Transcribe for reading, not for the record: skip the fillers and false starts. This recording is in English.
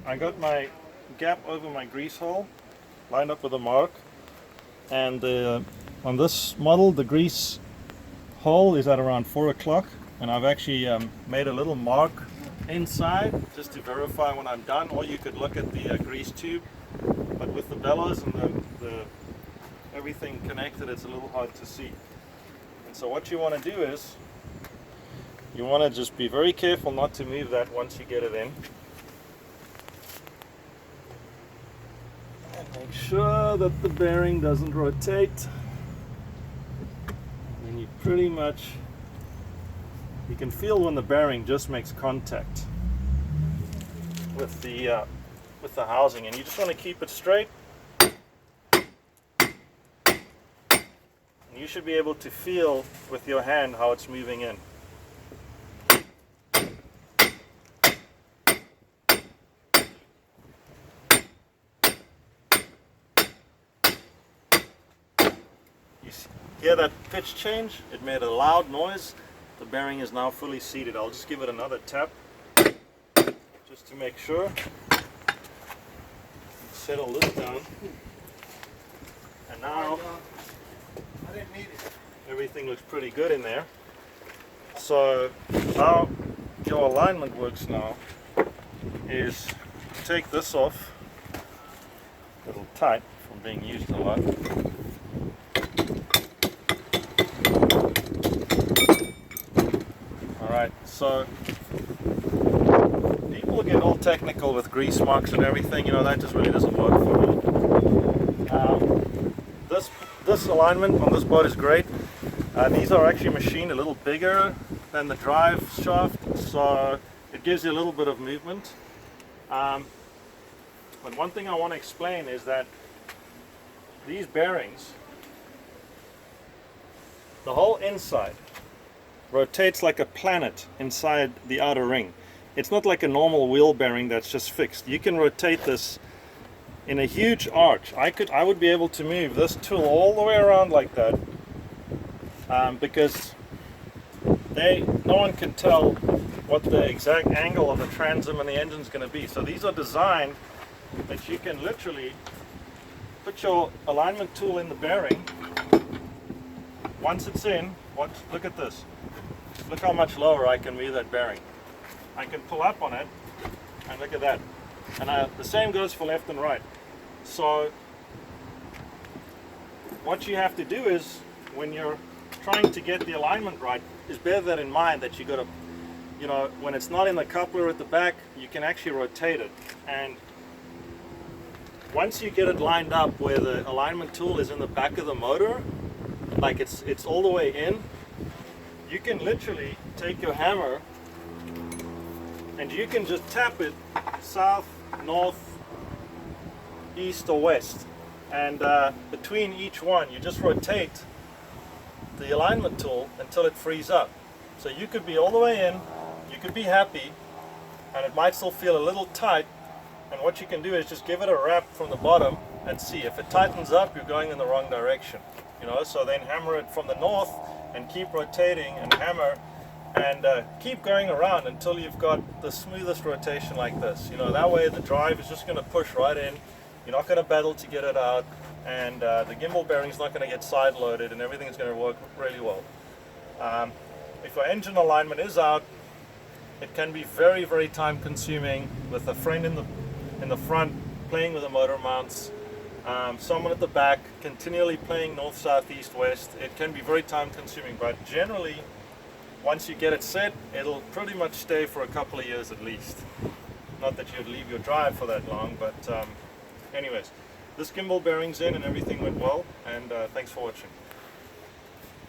I got my gap over my grease hole lined up with a mark, and on this model the grease hole is at around 4 o'clock, and I've actually made a little mark inside just to verify when I'm done, or you could look at the grease tube, but with the bellows and the everything connected, it's a little hard to see. And so what you want to do is you want to just be very careful not to move that once you get it in, and make sure that the bearing doesn't rotate. And you pretty much, you can feel when the bearing just makes contact with the housing, and you just want to keep it straight. You should be able to feel with your hand how it's moving in. You hear that pitch change? It made a loud noise. The bearing is now fully seated. I'll just give it another tap just to make sure. Settle this down. And now everything looks pretty good in there. So how your alignment works now is take this off, a little tight from being used a lot. Alright, so people get all technical with grease marks and everything, you know, that just really doesn't work for me. This alignment on this boat is great. These are actually machined a little bigger than the drive shaft, so it gives you a little bit of movement. But one thing I want to explain is that these bearings, the whole inside rotates like a planet inside the outer ring. It's not like a normal wheel bearing that's just fixed. You can rotate this in a huge arch. I would be able to move this tool all the way around like that, because no one can tell what the exact angle of the transom and the engine is going to be. So these are designed that you can literally put your alignment tool in the bearing. Once it's in, look at this. Look how much lower I can move that bearing. I can pull up on it, and look at that. And the same goes for left and right. So what you have to do is, when you're trying to get the alignment right, is bear that in mind, that you got to, you know, when it's not in the coupler at the back, you can actually rotate it. And once you get it lined up where the alignment tool is in the back of the motor, like it's all the way in, you can literally take your hammer and you can just tap it south, north, east or west, and between each one you just rotate the alignment tool until it frees up. So you could be all the way in, you could be happy, and it might still feel a little tight, and what you can do is just give it a wrap from the bottom and see if it tightens up, you're going in the wrong direction, you know. So then hammer it from the north and keep rotating and hammer, and keep going around until you've got the smoothest rotation like this. You know, that way the drive is just going to push right in. You're not going to battle to get it out, and the gimbal bearing is not going to get side loaded, and everything is going to work really well. If your engine alignment is out, it can be very, very time consuming, with a friend in the front playing with the motor mounts, someone at the back continually playing north, south, east, west. It can be very time consuming, but generally once you get it set, it'll pretty much stay for a couple of years at least. Not that you'd leave your drive for that long, but anyways, this gimbal bearing's in and everything went well, and thanks for watching.